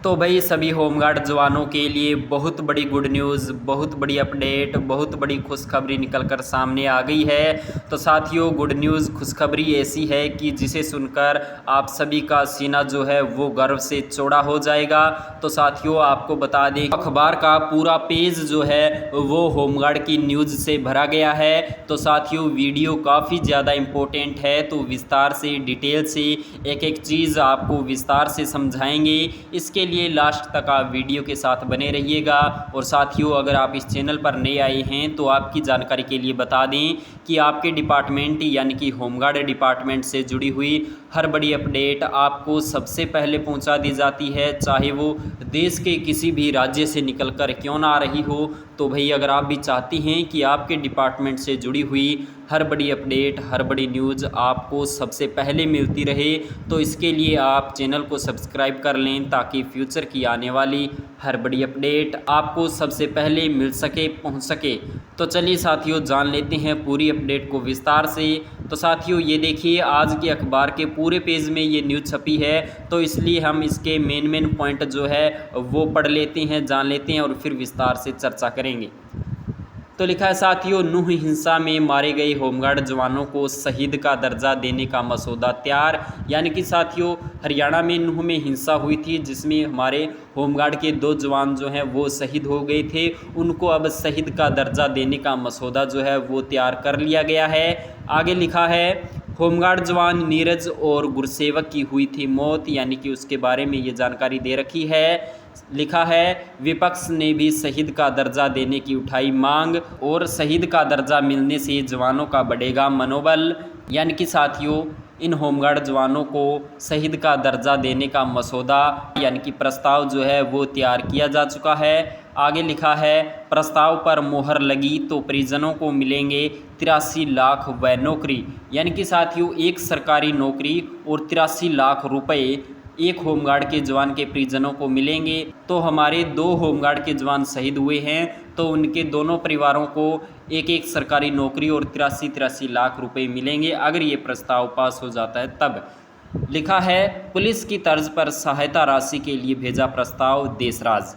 तो भाई सभी होमगार्ड जवानों के लिए बहुत बड़ी गुड न्यूज़, बहुत बड़ी अपडेट, बहुत बड़ी खुशखबरी निकल कर सामने आ गई है। तो साथियों, गुड न्यूज़ खुशखबरी ऐसी है कि जिसे सुनकर आप सभी का सीना जो है वो गर्व से चौड़ा हो जाएगा। तो साथियों, आपको बता दें अखबार का पूरा पेज जो है वो होमगार्ड की न्यूज़ से भरा गया है। तो साथियों, वीडियो काफ़ी ज़्यादा इम्पोर्टेंट है, तो विस्तार से डिटेल से एक एक चीज़ आपको विस्तार से समझाएंगे। इसके लिए लास्ट तक आप वीडियो के साथ बने रहिएगा। और साथियों, अगर आप इस चैनल पर नए आए हैं तो आपकी जानकारी के लिए बता दें कि आपके डिपार्टमेंट यानी कि होमगार्ड डिपार्टमेंट से जुड़ी हुई हर बड़ी अपडेट आपको सबसे पहले पहुंचा दी जाती है, चाहे वो देश के किसी भी राज्य से निकल कर क्यों ना आ रही हो। तो भाई, अगर आप भी चाहती हैं कि आपके डिपार्टमेंट से जुड़ी हुई हर बड़ी अपडेट, हर बड़ी न्यूज़ आपको सबसे पहले मिलती रहे, तो इसके लिए आप चैनल को सब्सक्राइब कर लें ताकि फ्यूचर की आने वाली हर बड़ी अपडेट आपको सबसे पहले मिल सके, पहुंच सके। तो चलिए साथियों, जान लेते हैं पूरी अपडेट को विस्तार से। तो साथियों, ये देखिए, आज के अखबार के पूरे पेज में ये न्यूज़ छपी है, तो इसलिए हम इसके मेन पॉइंट जो है वो पढ़ लेते हैं, जान लेते हैं और फिर विस्तार से चर्चा करेंगे। तो लिखा है साथियों, नूह हिंसा में मारे गए होमगार्ड जवानों को शहीद का दर्जा देने का मसौदा तैयार। यानी कि साथियों, हरियाणा में नूह में हिंसा हुई थी जिसमें हमारे होमगार्ड के 2 जवान जो हैं वो शहीद हो गए थे। उनको अब शहीद का दर्जा देने का मसौदा जो है वो तैयार कर लिया गया है। आगे लिखा है, होमगार्ड जवान नीरज और गुरसेवक की हुई थी मौत, यानी कि उसके बारे में ये जानकारी दे रखी है। लिखा है, विपक्ष ने भी शहीद का दर्जा देने की उठाई मांग और शहीद का दर्जा मिलने से जवानों का बढ़ेगा मनोबल। यानी कि साथियों, इन होमगार्ड जवानों को शहीद का दर्जा देने का मसौदा यानी कि प्रस्ताव जो है वो तैयार किया जा चुका है। आगे लिखा है, प्रस्ताव पर मोहर लगी तो परिजनों को मिलेंगे 83 लाख व नौकरी। यानी कि साथियों, एक सरकारी नौकरी और 83 लाख रुपए एक होमगार्ड के जवान के परिजनों को मिलेंगे। तो हमारे 2 होमगार्ड के जवान शहीद हुए हैं, तो उनके दोनों परिवारों को एक एक सरकारी नौकरी और 83 लाख रुपए मिलेंगे अगर ये प्रस्ताव पास हो जाता है तब। लिखा है, पुलिस की तर्ज पर सहायता राशि के लिए भेजा प्रस्ताव देशराज।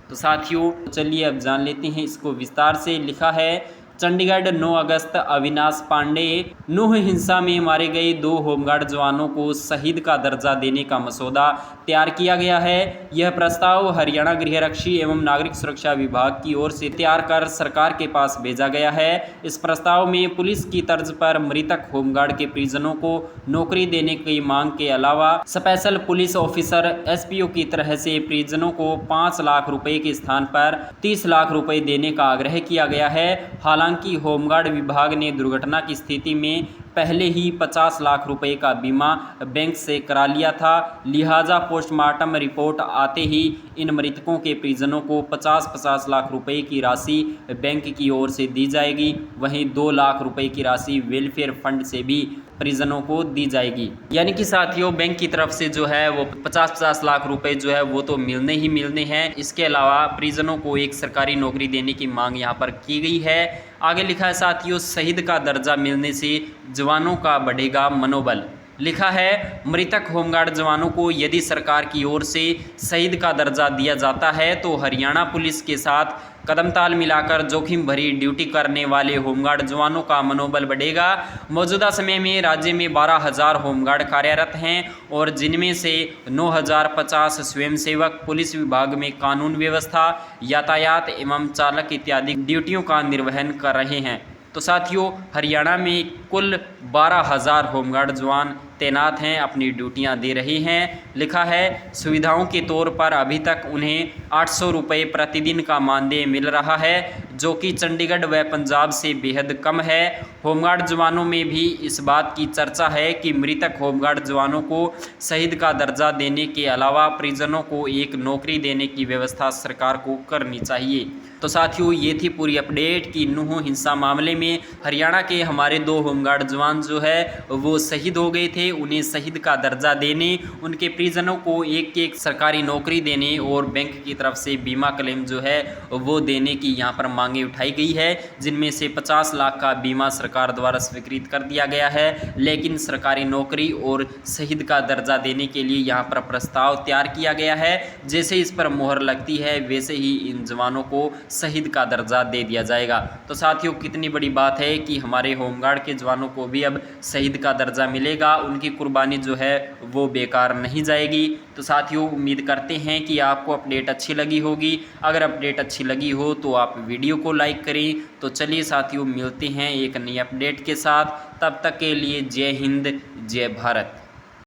तो साथियों, चलिए अब जान लेते हैं इसको विस्तार से। लिखा है, चंडीगढ़ 9 अगस्त, अविनाश पांडे, नूह हिंसा में मारे गए 2 होमगार्ड जवानों को शहीद का दर्जा देने का मसौदा तैयार किया गया है। यह प्रस्ताव हरियाणा गृहरक्षी एवं नागरिक सुरक्षा विभाग की ओर से तैयार कर सरकार के पास भेजा गया है। इस प्रस्ताव में पुलिस की तर्ज पर मृतक होमगार्ड के परिजनों को नौकरी देने की मांग के अलावा स्पेशल पुलिस ऑफिसर SPO की तरह से परिजनों को 5 लाख रुपए के स्थान पर 30 लाख रुपए देने का आग्रह किया गया है। हालांकि होमगार्ड विभाग ने दुर्घटना की स्थिति में पहले ही 50 लाख रुपए का बीमा बैंक से करा लिया था, लिहाजा पोस्टमार्टम रिपोर्ट आते ही इन मृतकों के परिजनों को 50-50 लाख रुपए की राशि बैंक की ओर से दी जाएगी। वहीं 2 लाख रुपए की राशि वेलफेयर फंड से भी परिजनों को दी जाएगी। यानी कि साथियों, बैंक की तरफ से जो है वो 50-50 लाख रुपए जो है वो तो मिलने ही मिलने हैं। इसके अलावा परिजनों को एक सरकारी नौकरी देने की मांग यहाँ पर की गई है। आगे लिखा है साथियों, शहीद का दर्जा मिलने से जवानों का बढ़ेगा मनोबल। लिखा है, मृतक होमगार्ड जवानों को यदि सरकार की ओर से शहीद का दर्जा दिया जाता है तो हरियाणा पुलिस के साथ कदम ताल मिलाकर जोखिम भरी ड्यूटी करने वाले होमगार्ड जवानों का मनोबल बढ़ेगा। मौजूदा समय में राज्य में 12,000 होमगार्ड कार्यरत हैं और जिनमें से 9,050 स्वयंसेवक पुलिस विभाग में कानून व्यवस्था, यातायात एवं चालक इत्यादि ड्यूटियों का निर्वहन कर रहे हैं। तो साथियों, हरियाणा में कुल 12,000 होमगार्ड जवान तैनात हैं, अपनी ड्यूटियां दे रहे हैं। लिखा है, सुविधाओं के तौर पर अभी तक उन्हें 800 रुपये प्रतिदिन का मानदेय मिल रहा है, जो कि चंडीगढ़ व पंजाब से बेहद कम है। होमगार्ड जवानों में भी इस बात की चर्चा है कि मृतक होमगार्ड जवानों को शहीद का दर्जा देने के अलावा परिजनों को एक नौकरी देने की व्यवस्था सरकार को करनी चाहिए। तो साथियों, ये थी पूरी अपडेट कि नूह हिंसा मामले में हरियाणा के हमारे 2 होमगार्ड जवान जो है वो शहीद हो गए थे से उन्हें शहीद का दर्जा देने, उनके परिजनों को एक एक सरकारी नौकरी देने और बैंक की तरफ से बीमा क्लेम जो है वो देने की यहाँ पर मांगे उठाई गई है, जिनमें से 50 लाख का बीमा सरकार द्वारा स्वीकृत कर दिया गया है। लेकिन सरकारी नौकरी और शहीद का दर्जा देने के लिए यहाँ पर प्रस्ताव तैयार किया गया है। जैसे इस पर मोहर लगती है वैसे ही इन जवानों को शहीद का दर्जा दे दिया जाएगा। तो साथियों, कितनी बड़ी बात है कि हमारे होमगार्ड के जवानों को भी अब शहीद का दर्जा मिलेगा, उनकी कुर्बानी जो है वो बेकार नहीं जाएगी। तो साथियों, उम्मीद करते हैं कि आपको अपडेट अच्छी लगी होगी। अगर अपडेट अच्छी लगी हो तो आप वीडियो को लाइक करें। तो चलिए साथियों, मिलते हैं एक नई अपडेट के साथ। तब तक के लिए जय हिंद, जय भारत।